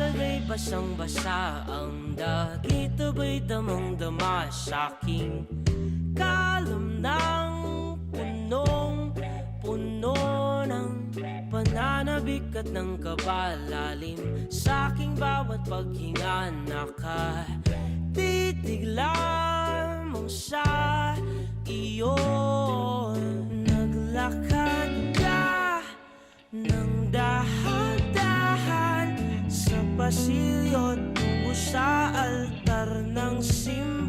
Palagay basang-basa ang dagit, aba'y damang-dama sa'king kalam ng punong-puno ng pananabik at ng kabalalim. Sa'king bawat paghinga nakatitig lamang sa iyo. Naglakad ka ng dahan-dahan sa pasilyo tungo sa altar ng simbahan.